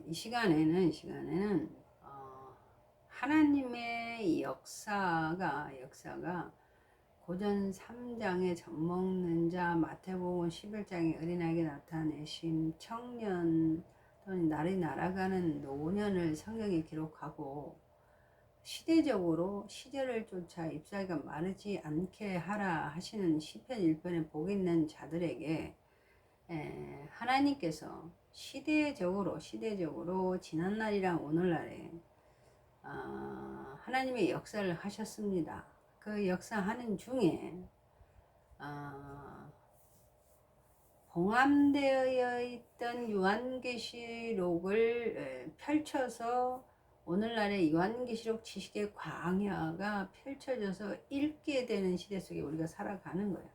이 시간에는 하나님의 역사가 고전 3장에 젖먹는 자, 마태복음 11장에 어린아이에게 나타내심, 청년 또는 날이 날아가는 노년을 성경에 기록하고 시대적으로 시절을 쫓아 잎사귀가 마르지 않게 하라 하시는 시편 1편에 복 있는 자들에게 하나님께서 시대적으로 지난날이랑 오늘날에 하나님의 역사를 하셨습니다. 그 역사하는 중에 봉함되어 있던 요한계시록을 펼쳐서 오늘날의 요한계시록 지식의 광야가 펼쳐져서 읽게 되는 시대 속에 우리가 살아가는 거예요.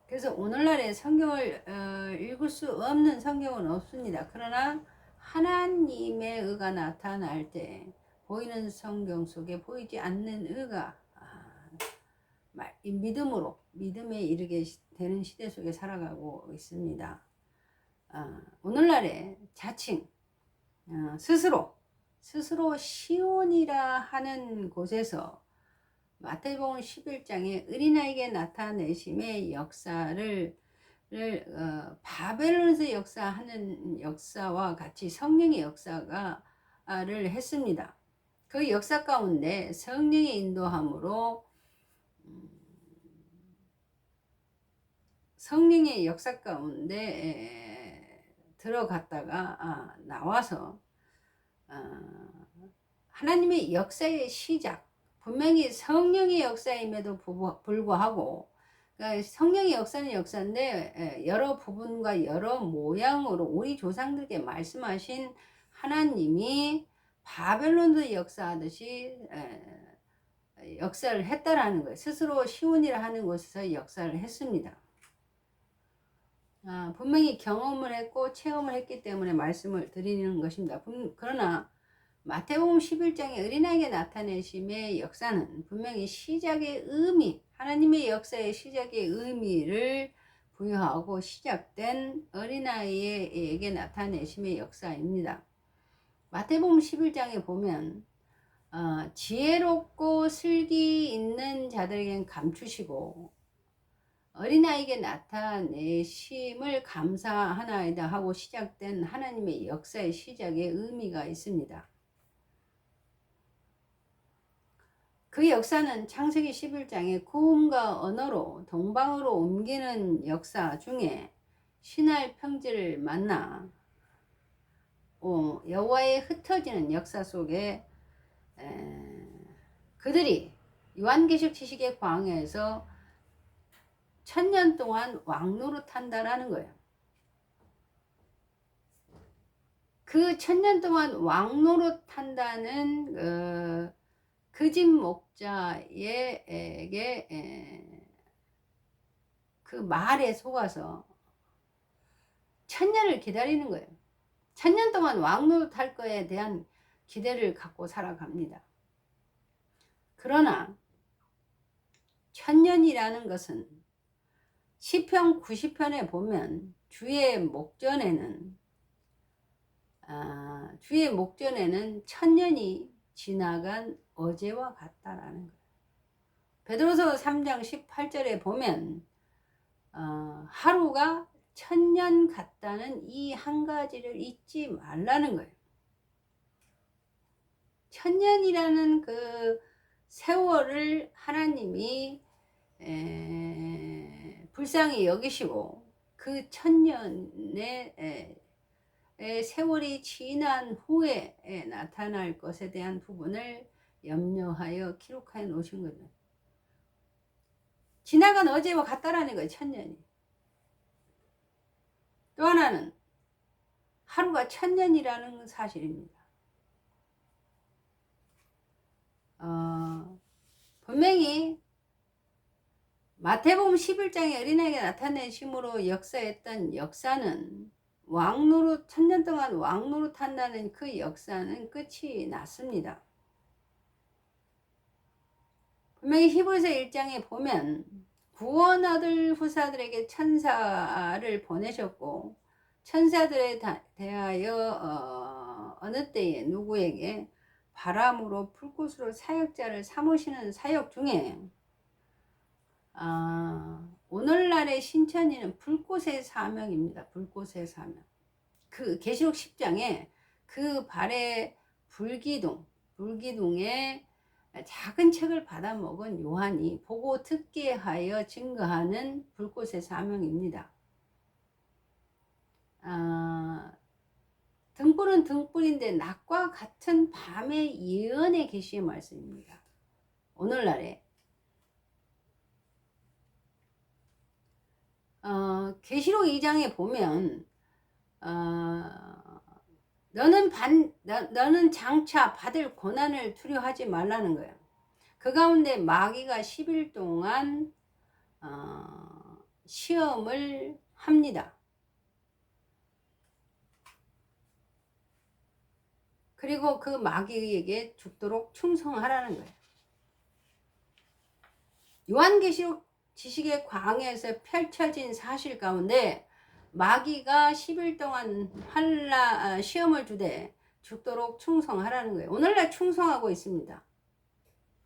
그래서 오늘날의 성경을 읽을 수 없는 성경은 없습니다. 그러나 하나님의 의가 나타날 때 보이는 성경 속에 보이지 않는 의가 믿음에 이르게 되는 시대 속에 살아가고 있습니다. 오늘날의 자칭 스스로 시온이라 하는 곳에서 마태복음 11장에 어린아이에게 나타내심의 역사를 바벨론에서 역사하는 역사와 같이 성령의 역사를 했습니다. 그 역사 가운데 성령의 인도함으로 성령의 역사 가운데 들어갔다가 나와서 하나님의 역사의 시작, 분명히 성령의 역사임에도 불구하고 그러니까 성령의 역사는 역사인데 여러 부분과 여러 모양으로 우리 조상들께 말씀하신 하나님이 바벨론도 역사하듯이 역사를 했다라는 거예요. 스스로 시온이라 하는 곳에서 역사를 했습니다. 분명히 경험을 했고 체험을 했기 때문에 말씀을 드리는 것입니다. 그러나 마태복음 11장에 어린아이에게 나타내심의 역사는 분명히 시작의 의미, 하나님의 역사의 시작의 의미를 부여하고 시작된 어린아이에게 나타내심의 역사입니다. 마태복음 11장에 보면 지혜롭고 슬기 있는 자들에겐 감추시고 어린아이에게 나타내심을 감사하나이다 하고 시작된 하나님의 역사의 시작의 의미가 있습니다. 그 역사는 창세기 11장에 구음과 언어로 동방으로 옮기는 역사 중에 신할 평지를 만나 여호와의 흩어지는 역사 속에 그들이 요한계시록 지식의 광야에서 1000년 동안 왕노릇한다라는 거예요. 그 1000년 동안 왕노릇한다는 그 집 목자에게 그 말에 속아서 1000년을 기다리는 거예요. 1000년 동안 왕노릇할 거에 대한 기대를 갖고 살아갑니다. 그러나 1000년이라는 것은 시편 90편에 보면 주의 목전에는 1000년이 지나간 어제와 같다라는 거예요. 베드로서 3장 18절에 보면 하루가 1000년 같다는 이 한 가지를 잊지 말라는 거예요. 1000년이라는 그 세월을 하나님이 불쌍히 여기시고 그 1000년의 세월이 지난 후에 나타날 것에 대한 부분을 염려하여 기록하여 놓으신 거죠. 지나간 어제와 같다라는 거예요. 1000년이. 또 하나는 하루가 1000년이라는 사실입니다. 분명히 마태복음 11장에 어린아이에게 나타내심으로 역사했던 역사는 1000년 동안 왕노릇 한다는 그 역사는 끝이 났습니다. 분명히 히브리서 1장에 보면 구원 얻을 후사들에게 천사를 보내셨고 천사들에 대하여 어느 때에 누구에게 바람으로 불꽃으로 사역자를 삼으시는 사역 중에 오늘날의 신천지는 불꽃의 사명입니다. 불꽃의 사명. 그 계시록 10장에 그 발에 불기둥에 작은 책을 받아먹은 요한이 보고 듣게 하여 증거하는 불꽃의 사명입니다. 등불은 등불인데 낮과 같은 밤의 예언의 계시의 말씀입니다. 오늘날에 계시록 2장에 보면 너는 장차 받을 고난을 두려워하지 말라는 거예요. 그 가운데 마귀가 10일 동안 시험을 합니다. 그리고 그 마귀에게 죽도록 충성하라는 거예요. 요한계시록 지식의 광야에서 펼쳐진 사실 가운데 마귀가 10일 동안 시험을 주되 죽도록 충성하라는 거예요. 오늘날 충성하고 있습니다.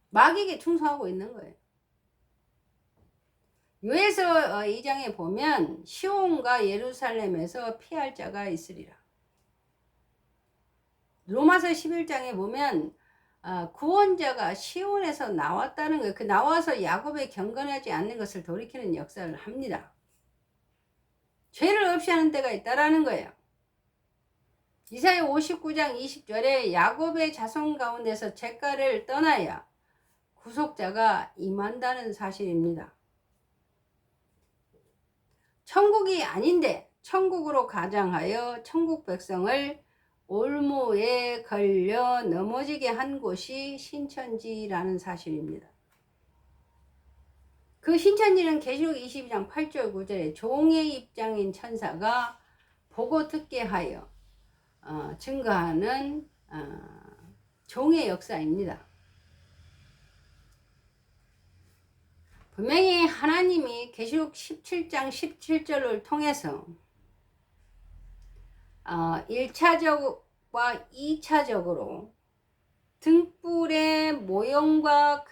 마귀에게 충성하고 있는 거예요. 요에서 2장에 보면 시온과 예루살렘에서 피할 자가 있으리라. 로마서 11장에 보면 구원자가 시온에서 나왔다는 거예요. 그 나와서 야곱에 경건하지 않는 것을 돌이키는 역사를 합니다. 죄를 없이 하는 때가 있다라는 거예요. 이사야 59장 20절에 야곱의 자손 가운데서 죄가를 떠나야 구속자가 임한다는 사실입니다. 천국이 아닌데 천국으로 가장하여 천국 백성을 올무에 걸려 넘어지게 한 곳이 신천지라는 사실입니다. 그 신천지는 계시록 22장 8절 9절에 종의 입장인 천사가 보고 듣게 하여 증거하는 종의 역사입니다. 분명히 하나님이 계시록 17장 17절을 통해서 1차적과 2차적으로 등불의 모형과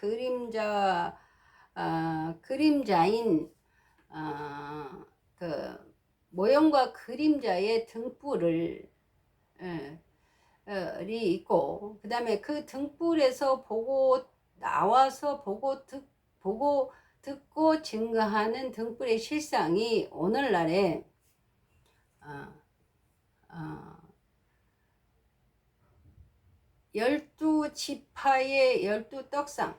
그림자인 그 모형과 그림자의 등불을 있고, 그 다음에 그 등불에서 나와서 보고 듣고 증거하는 등불의 실상이 오늘날에 열두 지파의 12떡상,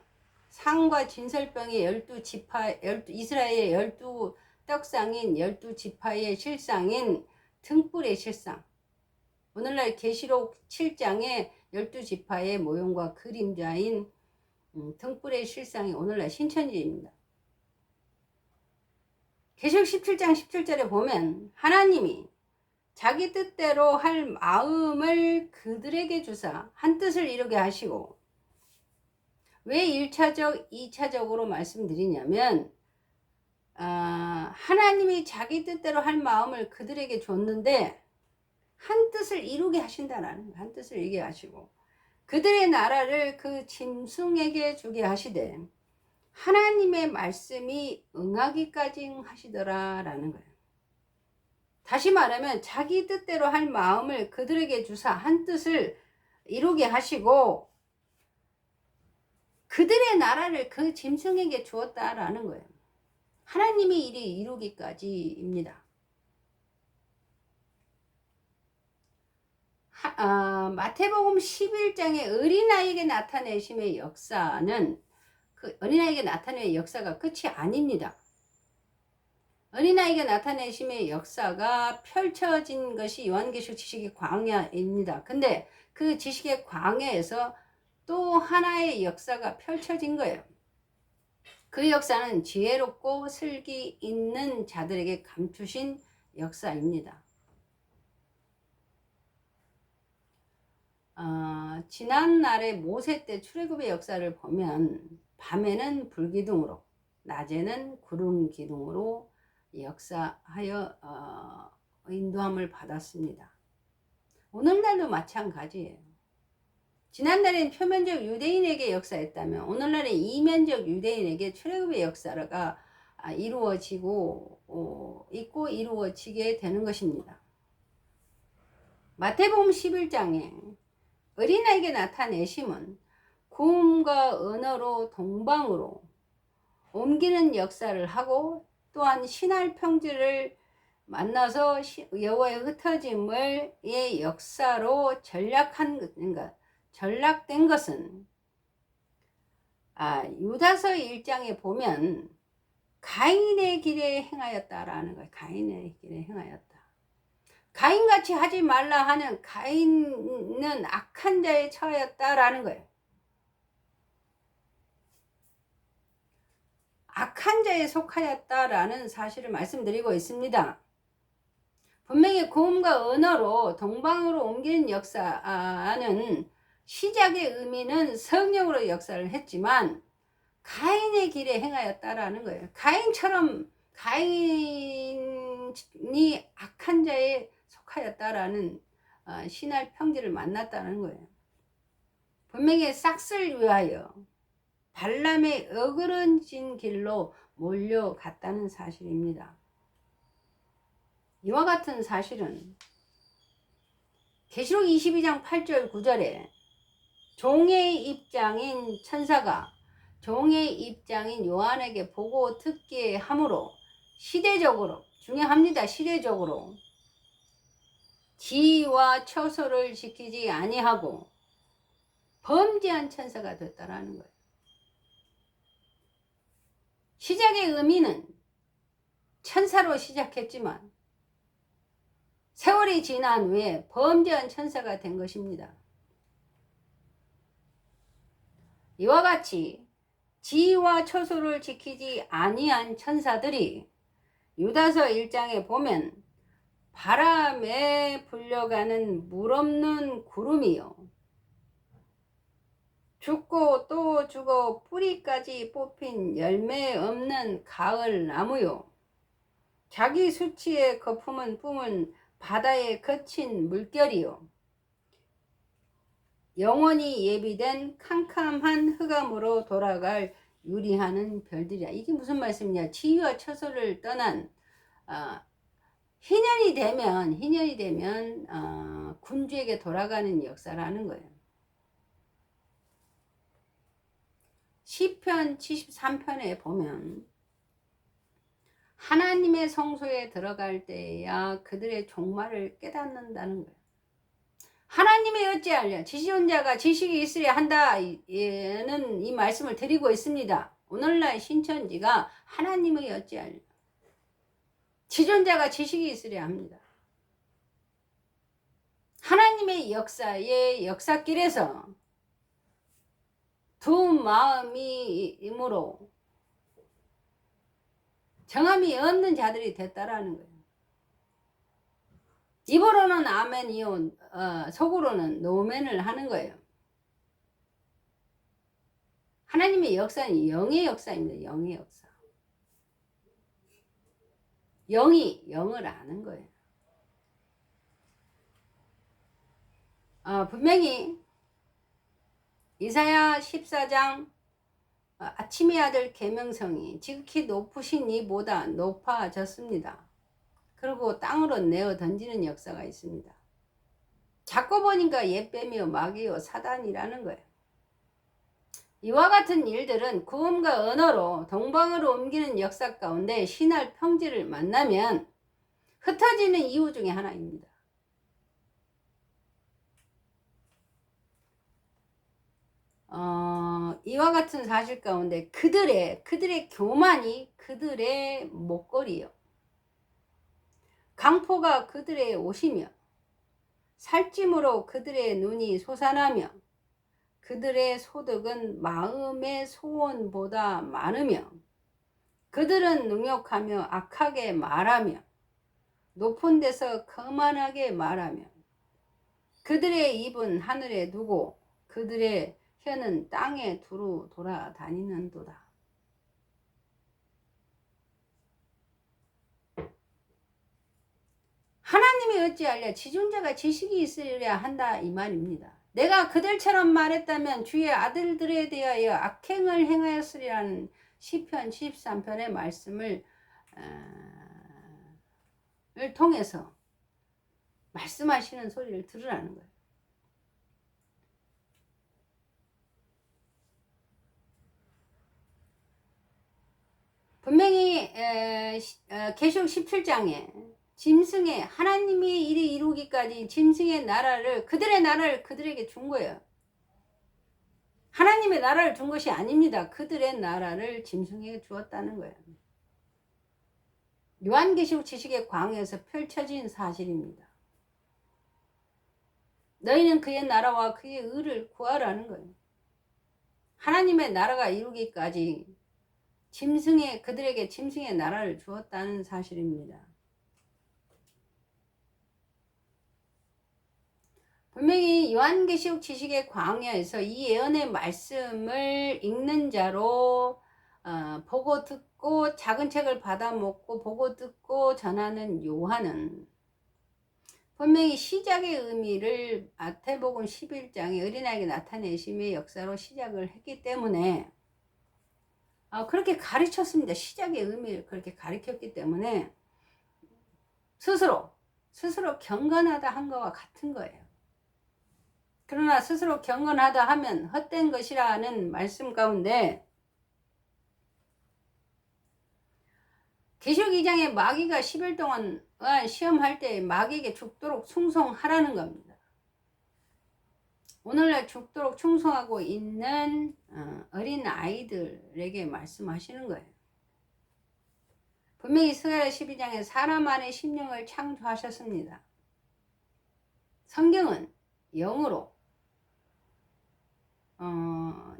상과 진설병의 12지파, 이스라엘의 12떡상인 12지파의 실상인 등불의 실상. 오늘날 계시록 7장의 12지파의 모형과 그림자인 등불의 실상이 오늘날 신천지입니다. 계시록 17장 17절에 보면 하나님이 자기 뜻대로 할 마음을 그들에게 주사 한 뜻을 이루게 하시고, 왜 1차적, 2차적으로 말씀드리냐면 하나님이 자기 뜻대로 할 마음을 그들에게 줬는데 한 뜻을 이루게 하신다는 거예요. 한 뜻을 이루게 하시고 그들의 나라를 그 짐승에게 주게 하시되 하나님의 말씀이 응하기까지 하시더라라는 거예요. 다시 말하면 자기 뜻대로 할 마음을 그들에게 주사 한 뜻을 이루게 하시고 그들의 나라를 그 짐승에게 주었다라는 거예요. 하나님이 이리 이루기까지입니다. 마태복음 11장의 어린아이에게 나타내심의 역사는 그 어린아이에게 나타내는 역사가 끝이 아닙니다. 어린아이가 나타내심의 역사가 펼쳐진 것이 요한계시록 지식의 광야입니다. 근데 그 지식의 광야에서 또 하나의 역사가 펼쳐진 거예요. 그 역사는 지혜롭고 슬기 있는 자들에게 감추신 역사입니다. 지난날의 모세 때 출애굽의 역사를 보면 밤에는 불기둥으로 낮에는 구름 기둥으로 역사하여 인도함을 받았습니다. 오늘날도 마찬가지예요. 지난날엔 표면적 유대인에게 역사했다면 오늘날은 이면적 유대인에게 출애굽의 역사가 이루어지고 있고 이루어지게 되는 것입니다. 마태복음 11장에 어린아이에게 나타내심은 구음과 언어로 동방으로 옮기는 역사를 하고 또한 신할 평지를 만나서 여호와의 흩어짐의 역사로 전락된 것은 유다서 1장에 보면 가인의 길에 행하였다라는 거예요. 가인의 길에 행하였다. 가인같이 하지 말라 하는 가인은 악한 자에 처하였다라는 거예요. 악한 자에 속하였다라는 사실을 말씀드리고 있습니다. 분명히 고음과 언어로 동방으로 옮기는 역사는 시작의 의미는 성령으로 역사를 했지만 가인의 길에 행하였다라는 거예요. 가인이 악한 자에 속하였다라는 신할 평지를 만났다는 거예요. 분명히 싹쓸 위하여 발람의 어그러진 길로 몰려갔다는 사실입니다. 이와 같은 사실은 계시록 22장 8절 9절에 종의 입장인 천사가 종의 입장인 요한에게 보고 듣게 하므로 시대적으로 중요합니다. 시대적으로 지위와 처소를 지키지 아니하고 범죄한 천사가 됐다라는 거예요. 시작의 의미는 천사로 시작했지만 세월이 지난 후에 범죄한 천사가 된 것입니다. 이와 같이 지위와 처소를 지키지 아니한 천사들이 유다서 1장에 보면 바람에 불려가는 물없는 구름이요 죽고 또 죽어 뿌리까지 뽑힌 열매 없는 가을 나무요 자기 수치의 거품은 뿜은 바다에 거친 물결이요 영원히 예비된 캄캄한 흑암으로 돌아갈 유리하는 별들이야. 이게 무슨 말씀이냐? 지위와 처소를 떠난 희년이 되면 군주에게 돌아가는 역사라는 거예요. 시편 73편에 보면 하나님의 성소에 들어갈 때야 그들의 종말을 깨닫는다는 거예요. 하나님이 어찌하려 지존자가 지식이 있으려 한다는 이 말씀을 드리고 있습니다. 오늘날 신천지가 하나님의 어찌하려 지존자가 지식이 있으려 합니다. 하나님의 역사의 역사길에서 두 마음이므로 정함이 없는 자들이 됐다라는 거예요. 입으로는 아멘이요 속으로는 노멘을 하는 거예요. 하나님의 역사는 영의 역사입니다. 영의 역사. 영이 영을 아는 거예요. 분명히 이사야 14장 아침의 아들 계명성이 지극히 높으신 이보다 높아졌습니다. 그리고 땅으로 내어 던지는 역사가 있습니다. 자꾸 보니까 옛뱀이요 마귀요 사단이라는 거예요. 이와 같은 일들은 구음과 언어로 동방으로 옮기는 역사 가운데 신할 평지를 만나면 흩어지는 이유 중에 하나입니다. 이와 같은 사실 가운데 그들의 교만이 그들의 목걸이요. 강포가 그들의 옷이며 살찜으로 그들의 눈이 솟아나며 그들의 소득은 마음의 소원보다 많으며 그들은 능욕하며 악하게 말하며 높은 데서 거만하게 말하며 그들의 입은 하늘에 두고 그들의 혀는 땅에 두루 돌아다니는도다. 하나님이 어찌하랴 지존자가 지식이 있으려야 한다 이 말입니다. 내가 그들처럼 말했다면 주의 아들들에 대하여 악행을 행하였으리라는 시편 13편의 말씀을 통해서 말씀하시는 소리를 들으라는 거예요. 분명히 계시록 17장에 짐승의 하나님이 일이 이루기까지 짐승의 나라를 그들의 나라를 그들에게 준 거예요. 하나님의 나라를 준 것이 아닙니다. 그들의 나라를 짐승에게 주었다는 거예요. 요한계시록 지식의 광야에서 펼쳐진 사실입니다. 너희는 그의 나라와 그의 의를 구하라는 거예요. 하나님의 나라가 이루기까지 그들에게 짐승의 나라를 주었다는 사실입니다. 분명히 요한계시록 지식의 광야에서 이 예언의 말씀을 읽는 자로 보고 듣고 작은 책을 받아 먹고 보고 듣고 전하는 요한은 분명히 시작의 의미를 마태복음 11장에 어린아이에게 나타내심의 역사로 시작을 했기 때문에 그렇게 가르쳤습니다. 시작의 의미를 그렇게 가르쳤기 때문에 스스로 경건하다 한 것과 같은 거예요. 그러나 스스로 경건하다 하면 헛된 것이라는 말씀 가운데 계시록 2장에 마귀가 10일 동안 시험할 때 마귀에게 죽도록 충성하라는 겁니다. 오늘날 죽도록 충성하고 있는 어린 아이들에게 말씀하시는 거예요. 분명히 스가랴 12장에 사람 안에 심령을 창조하셨습니다. 성경은 영으로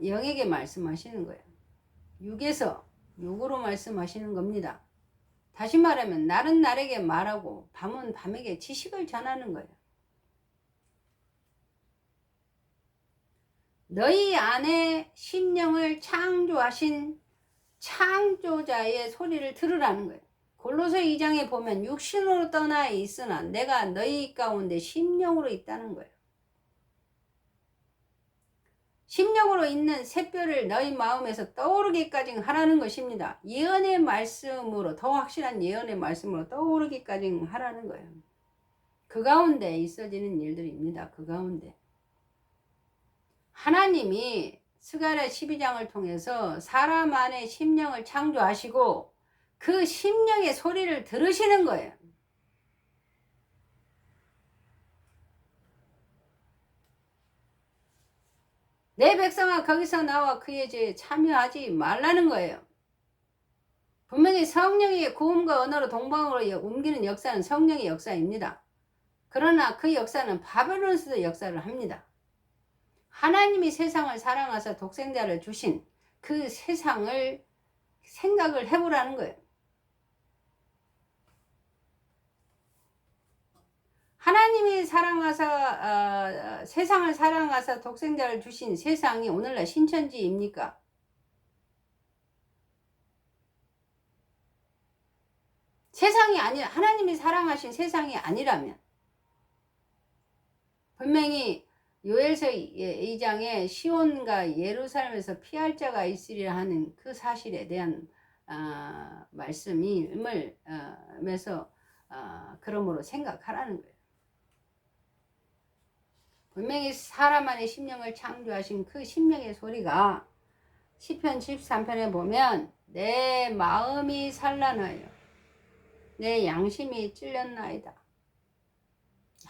영에게 말씀하시는 거예요. 육에서 육으로 말씀하시는 겁니다. 다시 말하면 날은 날에게 말하고 밤은 밤에게 지식을 전하는 거예요. 너희 안에 심령을 창조하신 창조자의 소리를 들으라는 거예요. 골로새 2장에 보면 육신으로 떠나 있으나 내가 너희 가운데 심령으로 있다는 거예요. 심령으로 있는 샛별을 너희 마음에서 떠오르기까지 하라는 것입니다. 예언의 말씀으로, 더 확실한 예언의 말씀으로 떠오르기까지 하라는 거예요. 그 가운데 있어지는 일들입니다. 그 가운데 하나님이 스가랴 12장을 통해서 사람 안에 심령을 창조하시고 그 심령의 소리를 들으시는 거예요. 내 백성아 거기서 나와 그의 죄에 참여하지 말라는 거예요. 분명히 성령의 구음과 언어로 동방으로 옮기는 역사는 성령의 역사입니다. 그러나 그 역사는 바벨론에서도 역사를 합니다. 하나님이 세상을 사랑하사 독생자를 주신 그 세상을 생각을 해보라는 거예요. 하나님이 세상을 사랑하사 독생자를 주신 세상이 오늘날 신천지입니까? 세상이 아니라 하나님이 사랑하신 세상이 아니라면 분명히 요엘서 2장에 시온과 예루살렘에서 피할 자가 있으리라 하는 그 사실에 대한 말씀을 그러므로 생각하라는 거예요. 분명히 사람 안에 심령을 창조하신 그 심령의 소리가 시편 13편에 보면 내 마음이 산란하여 내 양심이 찔렸나이다.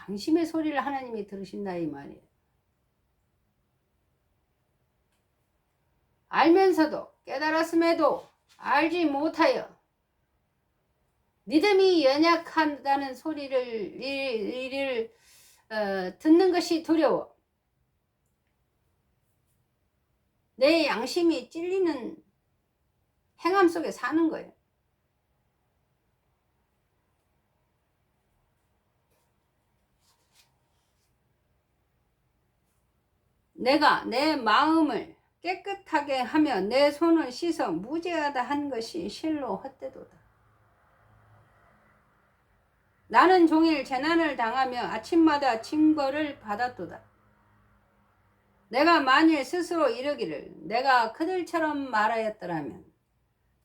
양심의 소리를 하나님이 들으신다 이 말이에요. 알면서도 깨달았음에도 알지 못하여 믿음이 연약하다는 소리를 듣는 것이 두려워. 내 양심이 찔리는 행함 속에 사는 거예요. 내가 내 마음을 깨끗하게 하며 내 손을 씻어 무죄하다 한 것이 실로 헛되도다. 나는 종일 재난을 당하며 아침마다 징벌을 받았도다. 내가 만일 스스로 이르기를 내가 그들처럼 말하였더라면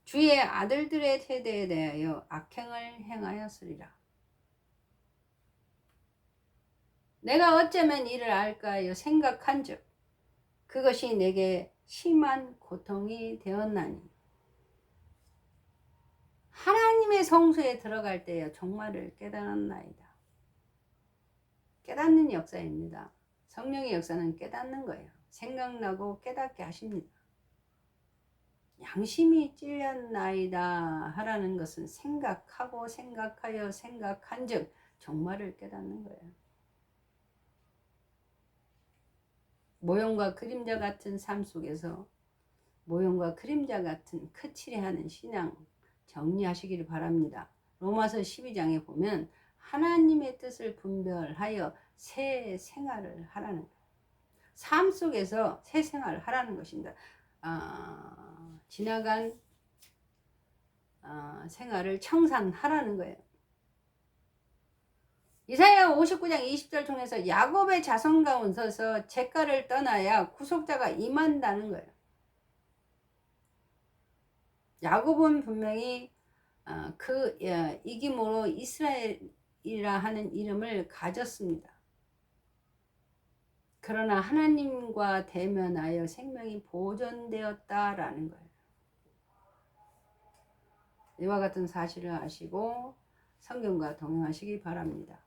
주의 아들들의 세대에 대하여 악행을 행하였으리라. 내가 어쩌면 이를 알까 하여 생각한즉 그것이 내게 심한 고통이 되었나니 하나님의 성소에 들어갈 때에 종말을 깨달았나이다. 깨닫는 역사입니다. 성령의 역사는 깨닫는 거예요. 생각나고 깨닫게 하십니다. 양심이 찔렸나이다 하라는 것은 생각하고 생각하여 생각한즉 종말을 깨닫는 거예요. 모형과 그림자 같은 삶 속에서 모형과 그림자 같은 크칠해하는 신앙 정리하시기를 바랍니다. 로마서 12장에 보면 하나님의 뜻을 분별하여 새 생활을 하라는 거예요. 삶 속에서 새 생활을 하라는 것입니다. 지나간 생활을 청산하라는 거예요. 이사야 59장 20절 통해서 야곱의 자손 가운데서 잿가를 떠나야 구속자가 임한다는 거예요. 야곱은 분명히 그 이김으로 이스라엘이라 하는 이름을 가졌습니다. 그러나 하나님과 대면하여 생명이 보존되었다라는 거예요. 이와 같은 사실을 아시고 성경과 동행하시기 바랍니다.